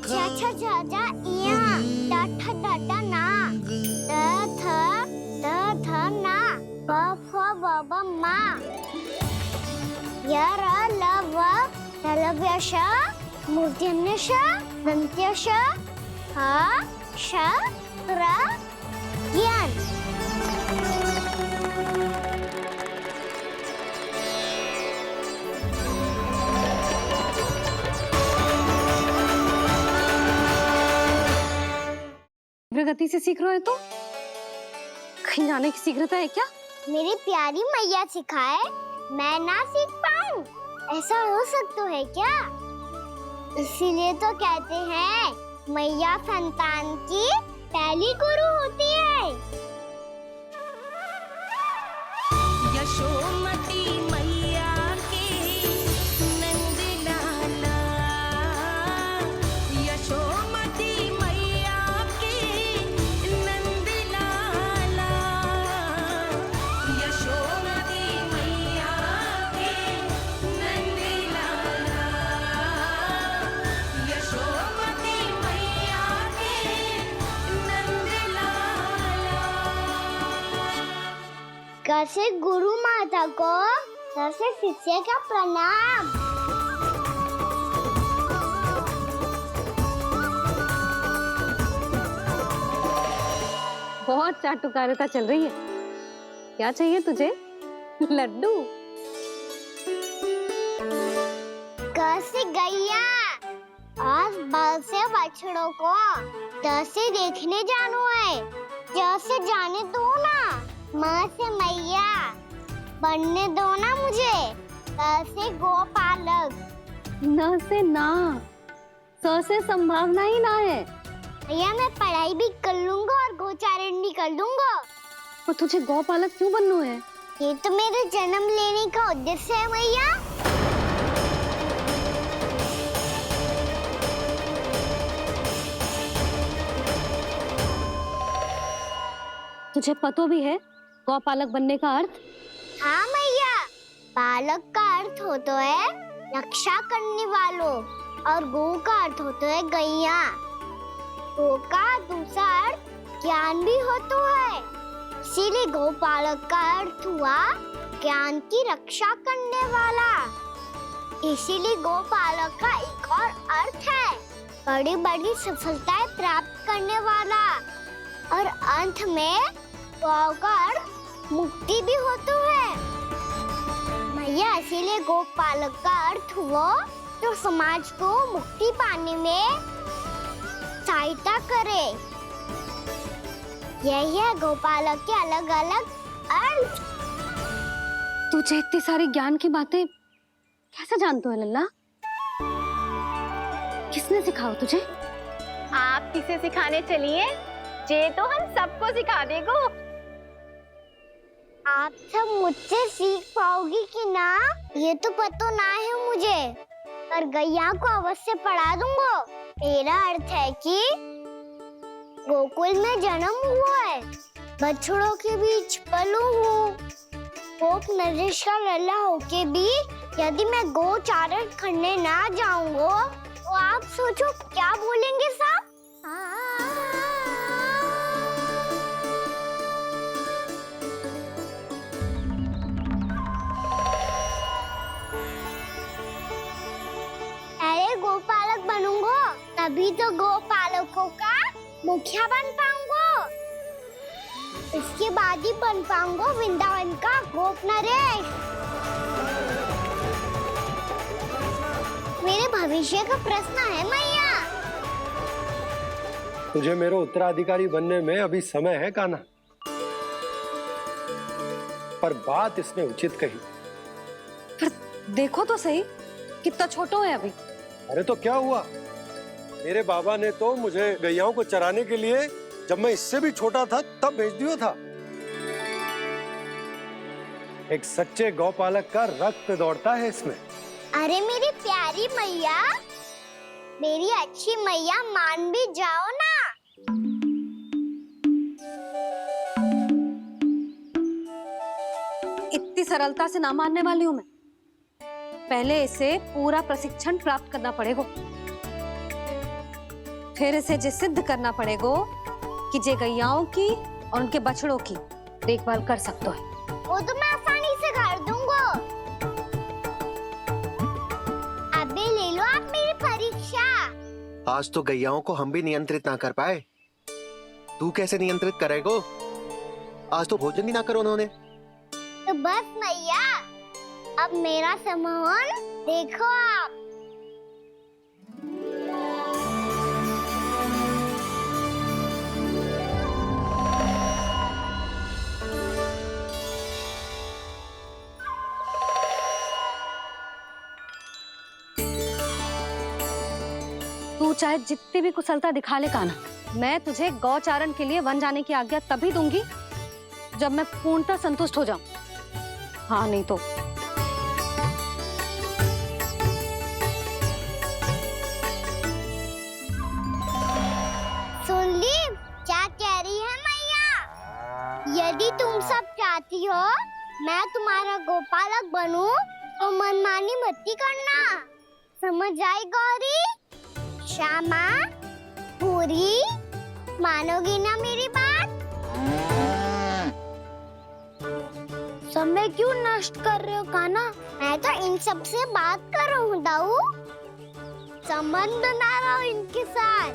छ छ छ ज इया, ट ठ ड ड ना, द थ ना, प फ ब ब मा, य र ल व ललव्य श, मूर्धन्य श, दन्त्य श, ह श र ज्ञान। गति से सीख रहे हो तो कहीं जाने की शीघ्रता है क्या? मेरी प्यारी मैया सिखाए, मैं ना सीख पाऊं, ऐसा हो सकता है क्या? इसीलिए तो कहते हैं मैया संतान की पहली गुरु होती है। यशोमती मैया की नंद लाला, यशोमती मैया की नंद लाला, यशोमती मैया की नंद लाला, यशोमती मैया की नंद लाला। कैसे गुरु माता को, कैसे शिष्य का प्रणाम। बहुत चाटुकारिता चल रही है। क्या चाहिए तुझे? लड्डू? कैसे गैया और बल से बछड़ों को कैसे देखने जानो है, जैसे जाने दो ना, माँ से मैया बनने दो ना मुझे, कैसे गोपालक। न से ना, स से संभावना ही ना है। भैया मैं पढ़ाई भी कर लूंगा और गोचारण भी कर लूंगा। और तुझे गौपालक क्यों बनना है? ये तो मेरे जन्म लेने का उद्देश्य है भैया। तुझे पतो भी है गौपालक बनने का अर्थ? हाँ मैया, पालक का अर्थ होता है रक्षा करने वालों और गौ का अर्थ होता है गैया। गौ का दूसरा अर्थ ज्ञान भी होता है, इसीलिए गौपालक का अर्थ हुआ ज्ञान की रक्षा करने वाला। इसीलिए गौपालक का एक और अर्थ है बड़ी बड़ी सफलताएं प्राप्त करने वाला, और अंत में गौ का अर्थ मुक्ति भी होता है। भैया इसीलिए गोपालक का अर्थ हुआ जो समाज को मुक्ति पाने में सहायता करे। यही है गोपालक के अलग अलग अर्थ। तुझे इतनी सारी ज्ञान की बातें कैसे जानते हो लल्ला? किसने सिखाओ तुझे? आप किसे सिखाने चलिए, जे तो हम सबको सिखा देगो। आप सब मुझसे सीख पाओगी कि ना ये तो पता ना है मुझे, पर गैया को अवश्य पढ़ा दूंगा। मेरा अर्थ है कि गोकुल में जन्म हुआ है, बछड़ों के बीच पलू हूँ, गोप नरेश का लल्ला होके भी यदि मैं गोचारण करने ना जाऊंगा तो आप सोचो क्या बोलेंगे साहब? अरे गोपालक बनूंगा तभी तो गोपालकों का मुखिया बन पाऊंगा, इसके बाद ही बन पाऊंगा वृंदावन का गोप नरेश। मेरे भविष्य का प्रश्न है मैया। तुझे मेरा उत्तराधिकारी बनने में अभी समय है कान्हा, पर बात इसने उचित कही। पर देखो तो सही, कितना छोटो है अभी। अरे तो क्या हुआ, मेरे बाबा ने तो मुझे गैयाओं को चराने के लिए जब मैं इससे भी छोटा था तब भेज दिया था। एक सच्चे गौपालक का रक्त दौड़ता है इसमें। अरे मेरी प्यारी मैया, मेरी अच्छी मैया, मान भी जाओ ना। इतनी सरलता से ना मानने वाली हूं मैं। पहले इसे पूरा प्रशिक्षण प्राप्त करना पड़ेगा, फिर इसे ये सिद्ध करना पड़ेगा कि जे गैयाओं की और उनके बछड़ों की देखभाल कर सकते है। वो तो मैं आसानी से कर दूंगा। अबे ले लो आप मेरी परीक्षा। आज तो गैयाओं को हम भी नियंत्रित ना कर पाए, तू कैसे नियंत्रित करेगो? आज तो भोजन भी ना करो उन्होंने। तो बस मैया, अब मेरा सम्मान देखो आप। तू चाहे जितनी भी कुशलता दिखा ले कान्हा, मैं तुझे गौचारण के लिए वन जाने की आज्ञा तभी दूंगी जब मैं पूर्णतः संतुष्ट हो जाऊं। हाँ नहीं तो सुन ली क्या कह रही है मैया? यदि तुम सब चाहती हो मैं तुम्हारा गोपालक बनूं तो मनमानी मत करना, समझ आई गौरी? श्यामा, पूरी, मानोगी ना मेरी बात? समय क्यों नष्ट कर रहे हो कान्हा? मैं तो इन सब से बात कर रहा हूँ दाऊ, संबंध बना रहा हूँ इनके साथ।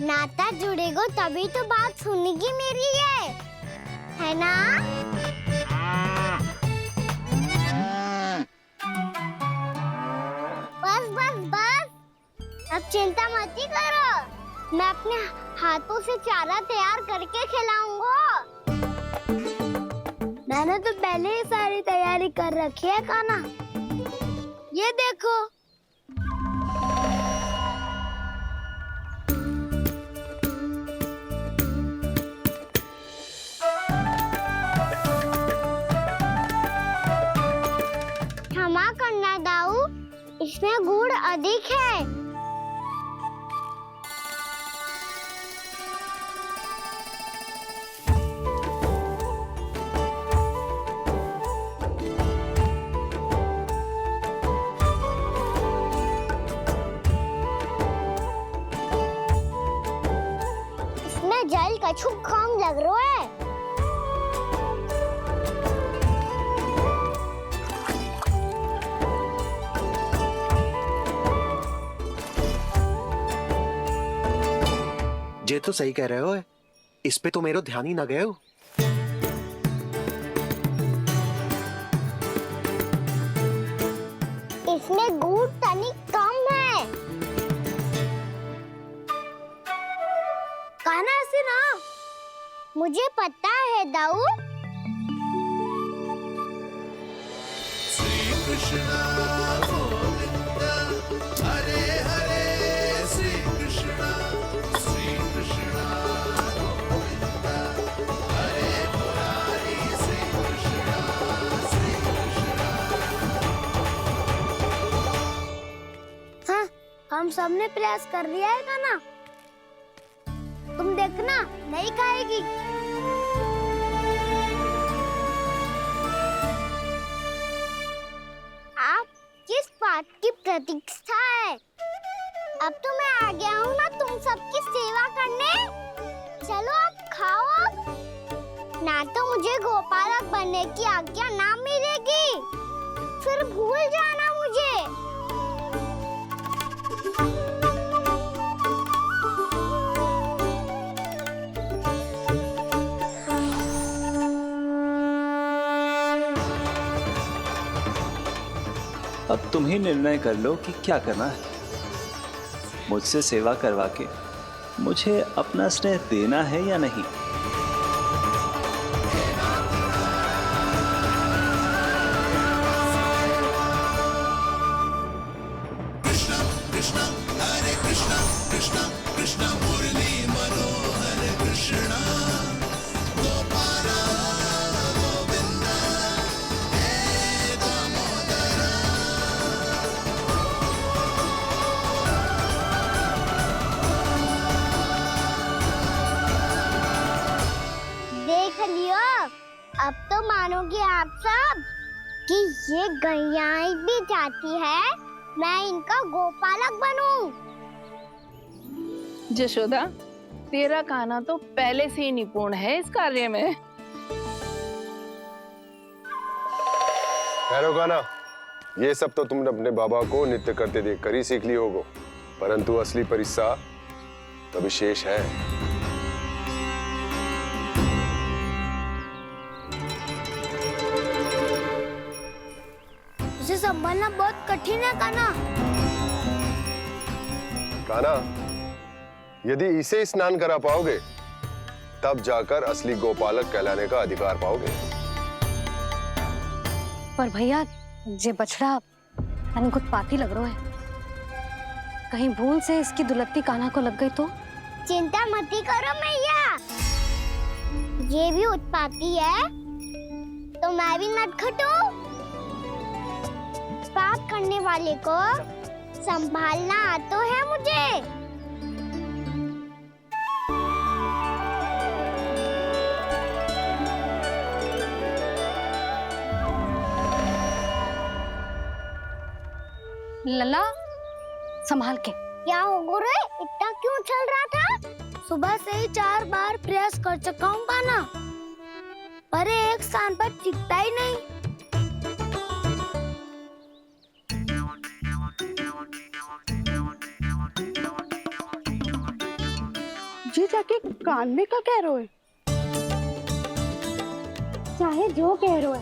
नाता जुड़ेगा तभी तो बात सुनेगी मेरी, ये है ना? बस बस बस, अब चिंता मत ही करो, मैं अपने हाथों से चारा तैयार करके खिलाऊंगा। मैंने तो पहले ही सारी तैयारी कर रखी है कान्हा, ये देखो। क्षमा करना दाऊ, इसमें गुड़ अधिक है। इसमें जल कछु कम लग रहा है। जे तो सही कह रहे हो, इस पे तो मेरो ध्यान ही ना गए हो। इसमें गुड़ तनिक कम है। कान्हा ऐसे ना, मुझे पता है दाऊ। श्री कृष्ण गोविंद हरे हरे, श्री कृष्ण गोविंद हरे मुरारी, श्री कृष्ण हाँ, हम सबने प्रयास कर लिया है कान्हा, तुम देखना नहीं खाएगी। आप किस बात की प्रतीक्षा है? अब तो मैं आ गया हूँ ना तुम सबकी सेवा करने। चलो अब खाओ अब। ना तो मुझे गोपालक बनने की आज्ञा ना मिलेगी, फिर भूल जाना मुझे। अब तुम ही निर्णय कर लो कि क्या करना है। मुझसे सेवा करवा के मुझे अपना स्नेह देना है या नहीं। मानोगे आप सब कि ये गैयाएं भी चाहती है मैं इनका गोपालक बनूं? जशोदा, तेरा कान्हा तो पहले से ही निपुण है इस कार्य में। ठहरो कान्हा, ये सब तो तुमने अपने बाबा को नृत्य करते देखकर ही सीख ली होगो, परंतु असली परिस्सा तो विशेष है। उसे संभालना बहुत कठिन है कान्हा। कान्हा, यदि इसे स्नान करा पाओगे तब जाकर असली गोपालक कहलाने का अधिकार पाओगे। पर भैया, ये बछड़ा उत्पाती लग रहा है। कहीं भूल से इसकी दुलत्ती कान्हा को लग गई तो? चिंता मत करो मैया, ये भी उत्पाती है तो मैं भी नटखट हूँ। पाप करने वाले को संभालना आता है मुझे। लला, संभाल के। क्या हो गुरु, इतना क्यों चल रहा था? सुबह से ही 4 बार प्रयास कर चुका हूँ कान्हा, पर एक स्थान पर टिकता ही नहीं। जी जाके कान में क्या कह रहे हो? चाहे जो कह रहे हो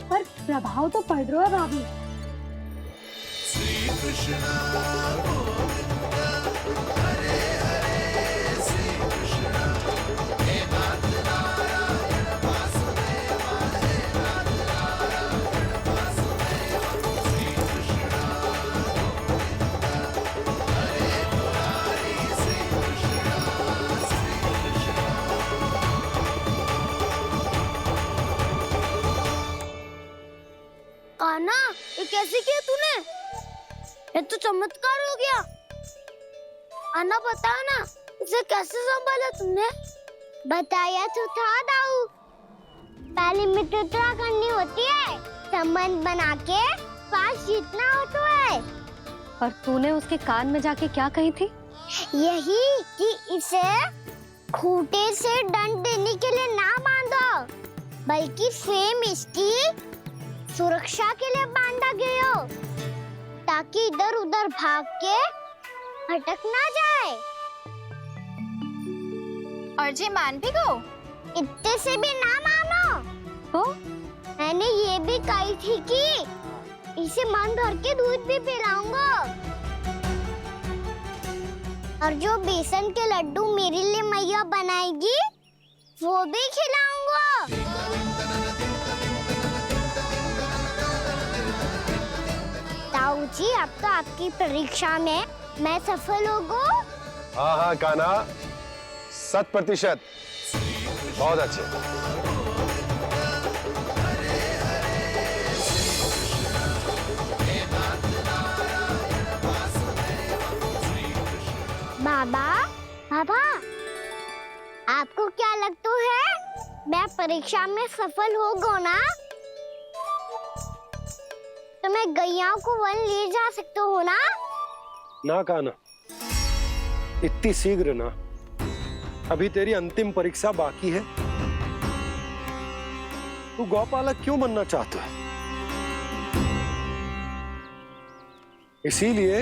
पर प्रभाव तो पड़ रहा है भाभी। श्री कृष्ण गोविंद हरे हरे श्री कृष्ण हे नाथ नारायण वासुदेव हे नाथ नारायण वासुदेव श्री कृष्ण गोविंद हरे मुरारी श्री कृष्ण कान्हा, ये कैसे किया तूने? ये तो चमत्कार हो गया। अन्ना बता ना, इसे कैसे संभाला तुमने? बताया तो था दाऊ, पहले मित्रता करनी होती है, संबंध बना के पास जीतना होता है। और तूने उसके कान में जाके क्या कही थी? यही कि इसे खूंटे से दंड देने के लिए ना बांधो, बल्कि स्वयं इसकी सुरक्षा के लिए बांधा गया हो, ताकि इधर उधर भाग के भटक ना जाए। और जी मान भी गो? इतने से भी ना मानो। तो मैंने ये भी कही थी कि इसे मन भर के दूध भी पिलाऊंगा, और जो बेसन के लड्डू मेरे लिए मैया बनाएगी वो भी खिलाऊंगा। ताऊ जी, अब तो आपकी परीक्षा में मैं सफल होगा। हाँ हाँ कान्हा, 100%। बहुत अच्छे। बाबा, बाबा, आपको क्या लगता है मैं परीक्षा में सफल होगा ना? तो मैं गैयाओं को वन ले जा सकता हूँ ना? ना कान्हा, इतनी शीघ्र ना, अभी तेरी अंतिम परीक्षा बाकी है। तू गौपालक क्यों बनना चाहता है? इसीलिए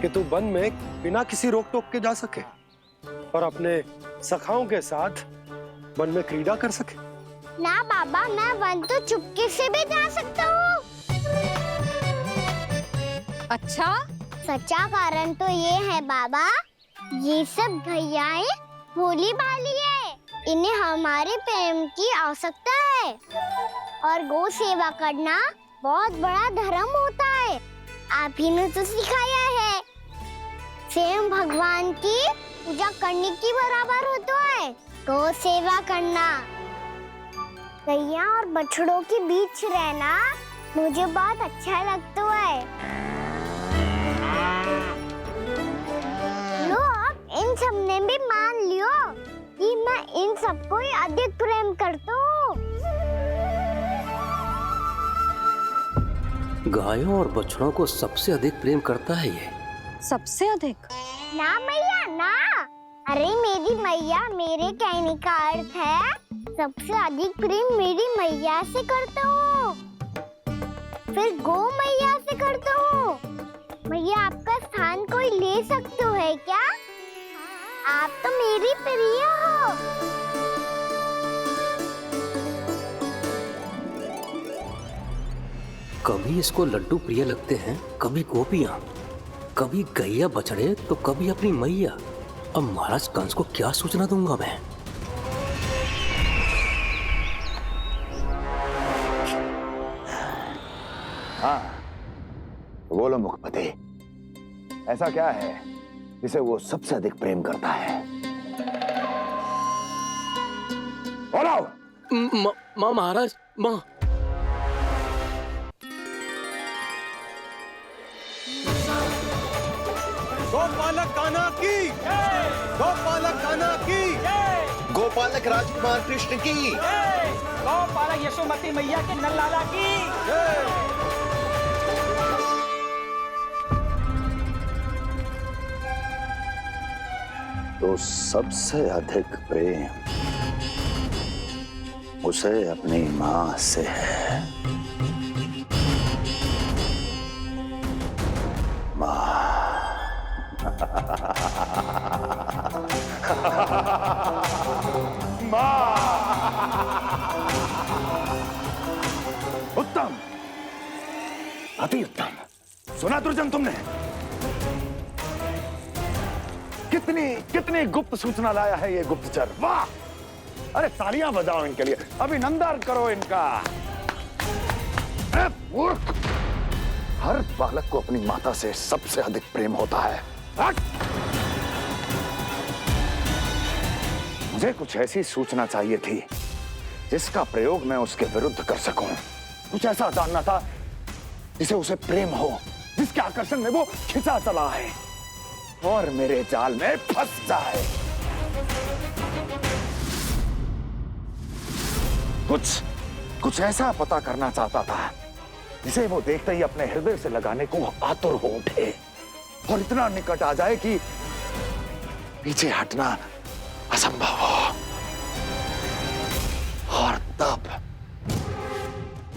कि तू वन में बिना किसी रोक टोक के जा सके और अपने सखाओं के साथ वन में क्रीड़ा कर सके। ना बाबा, मैं वन तो चुपके से भी जा सकता हूँ। अच्छा? सच्चा कारण तो ये है बाबा, ये सब गैयाएं भोली भाली है, इन्हें हमारे प्रेम की आवश्यकता है, और गौ सेवा करना बहुत बड़ा धर्म होता है। आप ही ने तो सिखाया है, स्वयं भगवान की पूजा करने की बराबर होता है गौ सेवा करना। गैया और बछड़ों के बीच रहना मुझे बहुत अच्छा लगता है। लो, अब इन सब ने भी मान लियो कि मैं इन सबको ही अधिक प्रेम करता हूँ। गायों और बछड़ों को सबसे अधिक प्रेम करता है ये। सबसे अधिक? ना मैया ना, अरे मेरी मैया, मेरे कहने का अर्थ है सबसे अधिक प्रेम मेरी मैया से करता हूँ, फिर गौ मैया से करता हूँ। मैया आपका स्थान कोई ले सकते है क्या? आप तो मेरी प्रिय हो। कभी इसको लड्डू प्रिय लगते हैं, कभी गोपियां, कभी गैया बछड़े, तो कभी अपनी मैया। अब महाराज कंस को क्या सूचना दूंगा मैं? हाँ, बोलो मुखपति, ऐसा क्या है जिसे वो सबसे अधिक प्रेम करता है? बोलो। माँ महाराज, माँ। गोपालक कान्हा की, गोपालक कान्हा की, गोपालक राजकुमार कृष्ण की, गौपालक यशोमती मैया के नल लाला की। तो सबसे अधिक प्रेम उसे अपनी मां से है। मां। उत्तम, अति उत्तम। सुना दुर्जन तुमने? कितनी गुप्त सूचना लाया है ये गुप्तचर। वाह! अरे तालियां बजाओ इनके लिए, अभिनंदन करो इनका। मूर्ख! हर बालक को अपनी माता से सबसे अधिक प्रेम होता है। हट! मुझे कुछ ऐसी सूचना चाहिए थी जिसका प्रयोग मैं उसके विरुद्ध कर सकूं। कुछ ऐसा जानना था जिसे उसे प्रेम हो, जिसके आकर्षण में वो खिंचा चला है और मेरे जाल में फंस जाए। कुछ ऐसा पता करना चाहता था जिसे वो देखते ही अपने हृदय से लगाने को आतुर हो उठे और इतना निकट आ जाए कि पीछे हटना असंभव हो। और तब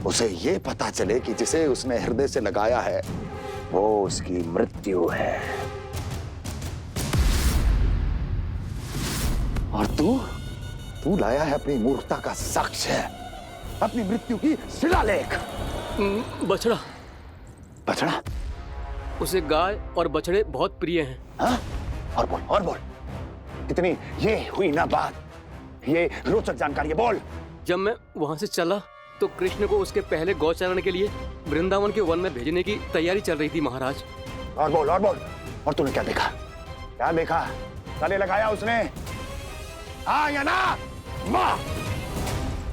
उसे ये पता चले कि जिसे उसने हृदय से लगाया है वो उसकी मृत्यु है। और तू लाया है अपनी मूर्खता का साक्ष्य, अपनी मृत्यु की शिलालेख। बछड़ा। बछड़ा? उसे गाय और बछड़े बहुत प्रिय हैं। हाँ? और बोल। इतनी ये हुई ना बात, ये रोचक जानकारी है, बोल। जब मैं वहां से चला तो कृष्ण को उसके पहले गौचारण के लिए वृंदावन के वन में भेजने की तैयारी चल रही थी महाराज। और बोल। और तूने क्या देखा? गले लगाया उसने? हाँ या ना?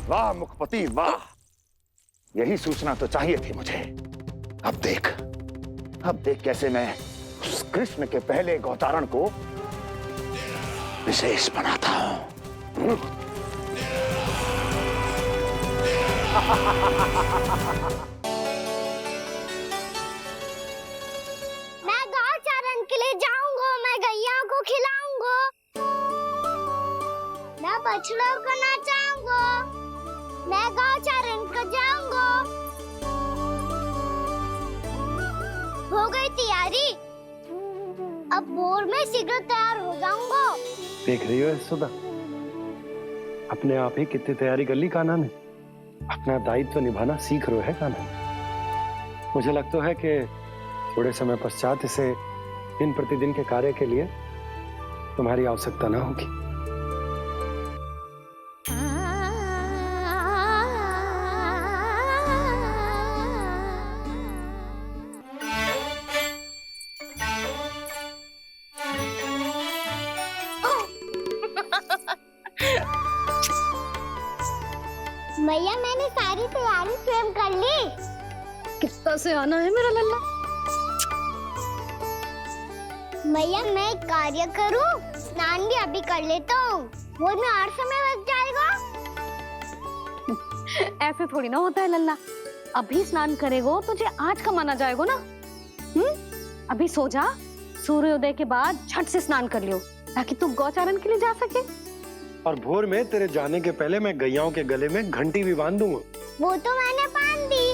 वाह मुखपति वाह, यही सूचना तो चाहिए थी मुझे। अब देख कैसे मैं उस कृष्ण के पहले गौतारण को विशेष बनाता हूं। मैं गौचारण के लिए जाऊंगा, मैं गैया को खिलाऊंगा, मैं बछड़ों को नचाऊंगा, मैं गौचारण को जाऊंगा। हो गई तैयारी, अब भोर में शीघ्र तैयार हो जाऊंगा। देख रही हो यशोदा, अपने आप ही कितनी तैयारी कर ली कान्हा ने। अपना दायित्व निभाना सीख रहे है कान्हा। मुझे लगता है कि थोड़े समय पश्चात इसे दिन प्रतिदिन के कार्य के लिए तुम्हारी आवश्यकता ना होगी। मैया मैंने सारी तैयारी स्वयं कर ली। कितना से आना है मेरा लल्ला? मैया मैं एक कार्य करूं, स्नान भी अभी कर लेता हूँ, वो में और समय लग जाएगा। ऐसे थोड़ी ना होता है लल्ला, अभी स्नान करेगो तुझे आज का माना जाएगो ना। अभी सो जा, सूर्योदय के बाद झट से स्नान कर लियो ताकि तू गौचारण के लिए जा सके। और भोर में तेरे जाने के पहले मैं गैयाओं के गले में घंटी भी बांध दूंगा। वो तो मैंने बांध दी।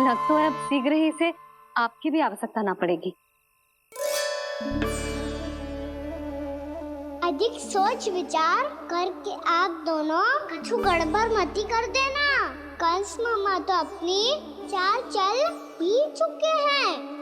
लग तो है अब शीघ्र ही से आपकी भी आवश्यकता ना पड़ेगी। अधिक सोच विचार करके आप दोनों कछु गड़बड़ मती कर देना। कंस मामा तो अपनी चाल चल भी चुके हैं।